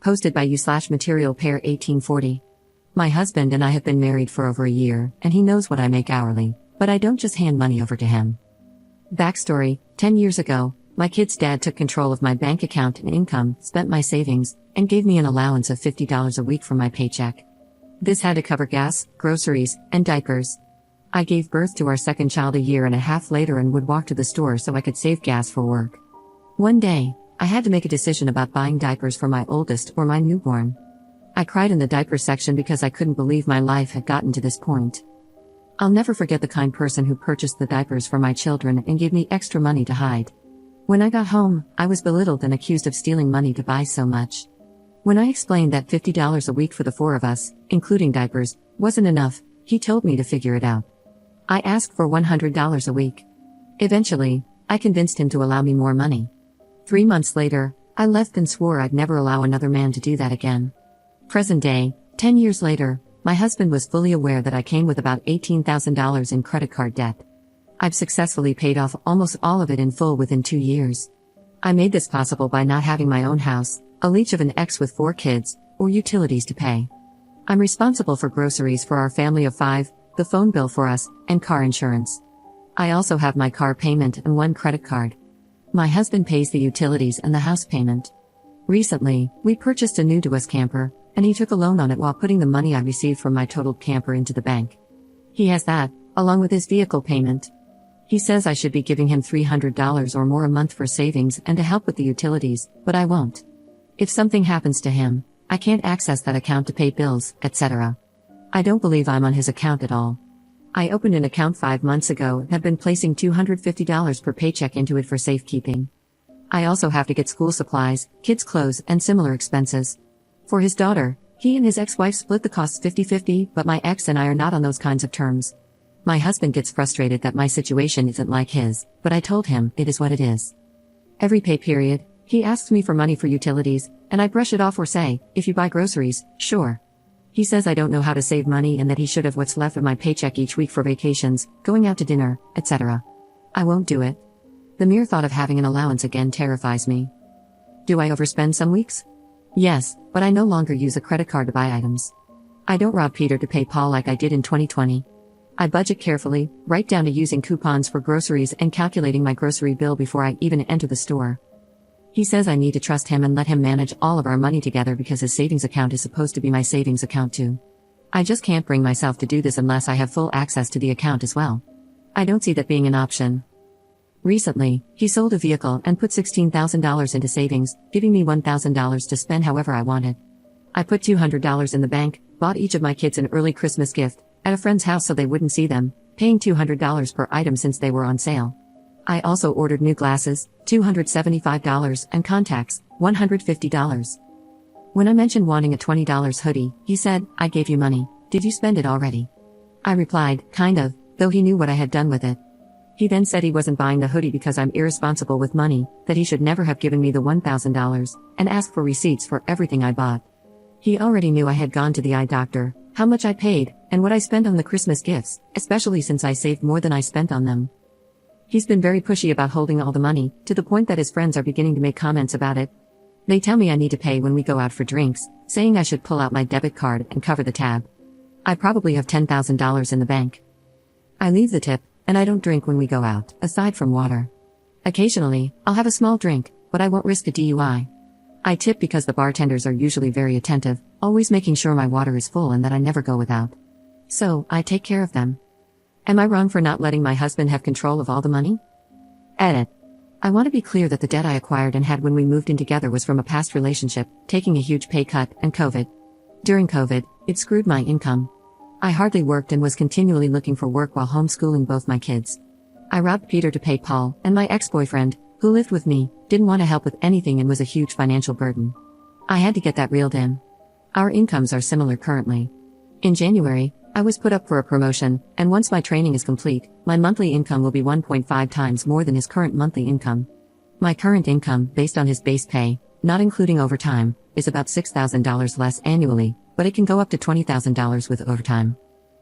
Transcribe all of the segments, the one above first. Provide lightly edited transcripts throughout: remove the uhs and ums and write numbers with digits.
Posted by you/Material Pair 1840. My husband and I have been married for over a year, and he knows what I make hourly, but I don't just hand money over to him. Backstory: 10 years ago, my kid's dad took control of my bank account and income, spent my savings, and gave me an allowance of $50 a week from my paycheck. This had to cover gas, groceries, and diapers. I gave birth to our second child a year and a half later and would walk to the store so I could save gas for work. One day, I had to make a decision about buying diapers for my oldest or my newborn. I cried in the diaper section because I couldn't believe my life had gotten to this point. I'll never forget the kind person who purchased the diapers for my children and gave me extra money to hide. When I got home, I was belittled and accused of stealing money to buy so much. When I explained that $50 a week for the four of us, including diapers, wasn't enough, he told me to figure it out. I asked for $100 a week. Eventually, I convinced him to allow me more money. 3 months later, I left and swore I'd never allow another man to do that again. Present day, 10 years later, my husband was fully aware that I came with about $18,000 in credit card debt. I've successfully paid off almost all of it in full within 2 years. I made this possible by not having my own house, a leech of an ex with 4 kids, or utilities to pay. I'm responsible for groceries for our family of 5, the phone bill for us, and car insurance. I also have my car payment and 1 credit card. My husband pays the utilities and the house payment. Recently, we purchased a new to us camper, and he took a loan on it while putting the money I received from my totaled camper into the bank. He has that, along with his vehicle payment. He says I should be giving him $300 or more a month for savings and to help with the utilities, but I won't. If something happens to him, I can't access that account to pay bills, etc. I don't believe I'm on his account at all. I opened an account 5 months ago and have been placing $250 per paycheck into it for safekeeping. I also have to get school supplies, kids' clothes, and similar expenses. For his daughter, he and his ex-wife split the costs 50-50, but my ex and I are not on those kinds of terms. My husband gets frustrated that my situation isn't like his, but I told him it is what it is. Every pay period, he asks me for money for utilities, and I brush it off or say, if you buy groceries, sure. He says I don't know how to save money and that he should have what's left of my paycheck each week for vacations, going out to dinner, etc. I won't do it. The mere thought of having an allowance again terrifies me. Do I overspend some weeks? Yes, but I no longer use a credit card to buy items. I don't rob Peter to pay Paul like I did in 2020. I budget carefully, right down to using coupons for groceries and calculating my grocery bill before I even enter the store. He says I need to trust him and let him manage all of our money together because his savings account is supposed to be my savings account too. I just can't bring myself to do this unless I have full access to the account as well. I don't see that being an option. Recently, he sold a vehicle and put $16,000 into savings, giving me $1,000 to spend however I wanted. I put $200 in the bank, bought each of my kids an early Christmas gift, at a friend's house so they wouldn't see them, paying $200 per item since they were on sale. I also ordered new glasses, $275, and contacts, $150. When I mentioned wanting a $20 hoodie, he said, I gave you money, did you spend it already? I replied, kind of, though he knew what I had done with it. He then said he wasn't buying the hoodie because I'm irresponsible with money, that he should never have given me the $1,000, and asked for receipts for everything I bought. He already knew I had gone to the eye doctor, how much I paid, and what I spent on the Christmas gifts, especially since I saved more than I spent on them. He's been very pushy about holding all the money, to the point that his friends are beginning to make comments about it. They tell me I need to pay when we go out for drinks, saying I should pull out my debit card and cover the tab. I probably have $10,000 in the bank. I leave the tip, and I don't drink when we go out, aside from water. Occasionally, I'll have a small drink, but I won't risk a DUI. I tip because the bartenders are usually very attentive, always making sure my water is full and that I never go without. So, I take care of them. Am I wrong for not letting my husband have control of all the money? Edit. I want to be clear that the debt I acquired and had when we moved in together was from a past relationship, taking a huge pay cut, and COVID. During COVID, it screwed my income. I hardly worked and was continually looking for work while homeschooling both my kids. I robbed Peter to pay Paul, and my ex-boyfriend, who lived with me, didn't want to help with anything and was a huge financial burden. I had to get that reeled in. Our incomes are similar currently. In January, I was put up for a promotion, and once my training is complete, my monthly income will be 1.5 times more than his current monthly income. My current income, based on his base pay, not including overtime, is about $6,000 less annually, but it can go up to $20,000 with overtime.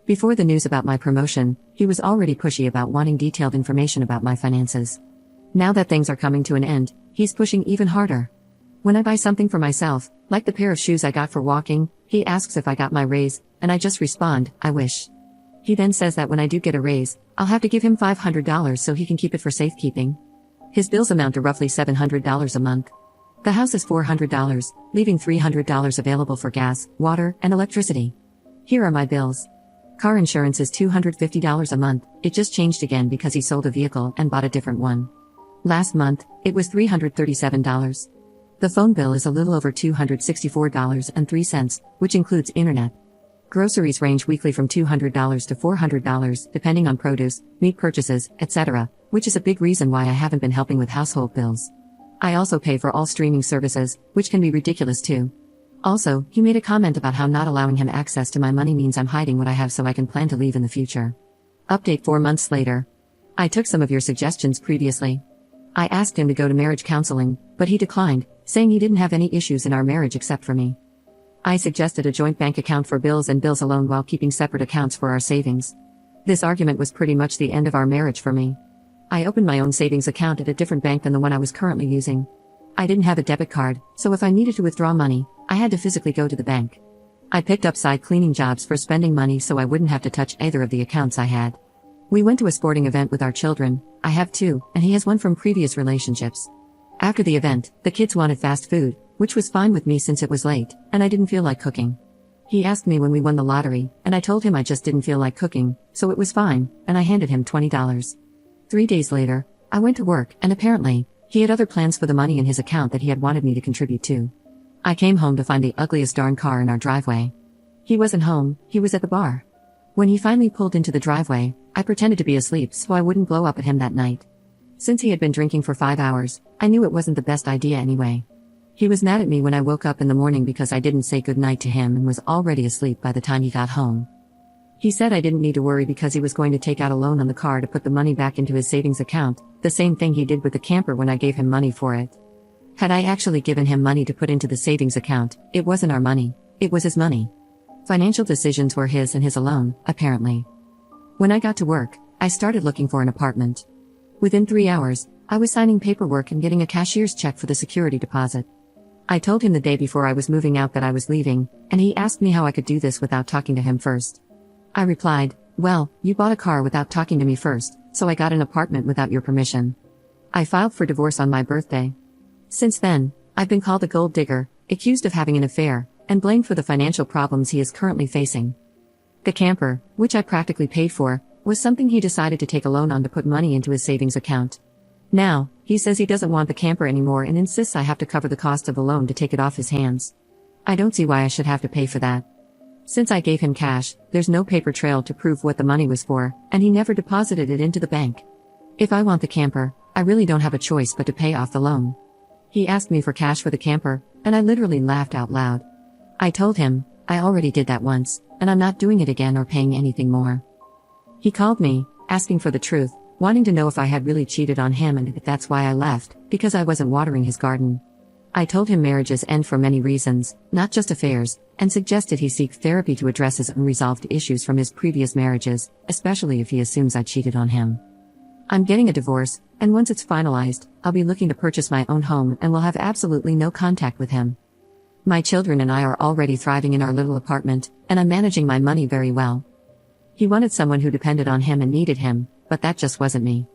Before the news about my promotion, he was already pushy about wanting detailed information about my finances. Now that things are coming to an end, he's pushing even harder. When I buy something for myself, like the pair of shoes I got for walking, he asks if I got my raise, and I just respond, I wish. He then says that when I do get a raise, I'll have to give him $500 so he can keep it for safekeeping. His bills amount to roughly $700 a month. The house is $400, leaving $300 available for gas, water, and electricity. Here are my bills. Car insurance is $250 a month, it just changed again because he sold a vehicle and bought a different one. Last month, it was $337. The phone bill is a little over $264.03, which includes internet. Groceries range weekly from $200 to $400, depending on produce, meat purchases, etc., which is a big reason why I haven't been helping with household bills. I also pay for all streaming services, which can be ridiculous too. Also, he made a comment about how not allowing him access to my money means I'm hiding what I have so I can plan to leave in the future. Update 4 months later. I took some of your suggestions previously. I asked him to go to marriage counseling, but he declined, saying he didn't have any issues in our marriage except for me. I suggested a joint bank account for bills and bills alone while keeping separate accounts for our savings. This argument was pretty much the end of our marriage for me. I opened my own savings account at a different bank than the one I was currently using. I didn't have a debit card, so if I needed to withdraw money, I had to physically go to the bank. I picked up side cleaning jobs for spending money so I wouldn't have to touch either of the accounts I had. We went to a sporting event with our children, I have 2, and he has one from previous relationships. After the event, the kids wanted fast food, which was fine with me since it was late, and I didn't feel like cooking. He asked me when we won the lottery, and I told him I just didn't feel like cooking, so it was fine, and I handed him $20. 3 days later, I went to work, and apparently, he had other plans for the money in his account that he had wanted me to contribute to. I came home to find the ugliest darn car in our driveway. He wasn't home, he was at the bar. When he finally pulled into the driveway, I pretended to be asleep so I wouldn't blow up at him that night. Since he had been drinking for 5 hours, I knew it wasn't the best idea anyway. He was mad at me when I woke up in the morning because I didn't say goodnight to him and was already asleep by the time he got home. He said I didn't need to worry because he was going to take out a loan on the car to put the money back into his savings account, the same thing he did with the camper when I gave him money for it. Had I actually given him money to put into the savings account, it wasn't our money, it was his money. Financial decisions were his and his alone, apparently. When I got to work, I started looking for an apartment. Within 3 hours, I was signing paperwork and getting a cashier's check for the security deposit. I told him the day before I was moving out that I was leaving, and he asked me how I could do this without talking to him first. I replied, well, you bought a car without talking to me first, so I got an apartment without your permission. I filed for divorce on my birthday. Since then, I've been called a gold digger, accused of having an affair, and blamed for the financial problems he is currently facing. The camper, which I practically paid for, was something he decided to take a loan on to put money into his savings account. Now, he says he doesn't want the camper anymore and insists I have to cover the cost of the loan to take it off his hands. I don't see why I should have to pay for that. Since I gave him cash, there's no paper trail to prove what the money was for, and he never deposited it into the bank. If I want the camper, I really don't have a choice but to pay off the loan. He asked me for cash for the camper, and I literally laughed out loud. I told him, I already did that once, and I'm not doing it again or paying anything more. He called me, asking for the truth, wanting to know if I had really cheated on him and if that's why I left, because I wasn't watering his garden. I told him marriages end for many reasons, not just affairs, and suggested he seek therapy to address his unresolved issues from his previous marriages, especially if he assumes I cheated on him. I'm getting a divorce, and once it's finalized, I'll be looking to purchase my own home and will have absolutely no contact with him. My children and I are already thriving in our little apartment, and I'm managing my money very well. He wanted someone who depended on him and needed him, but that just wasn't me.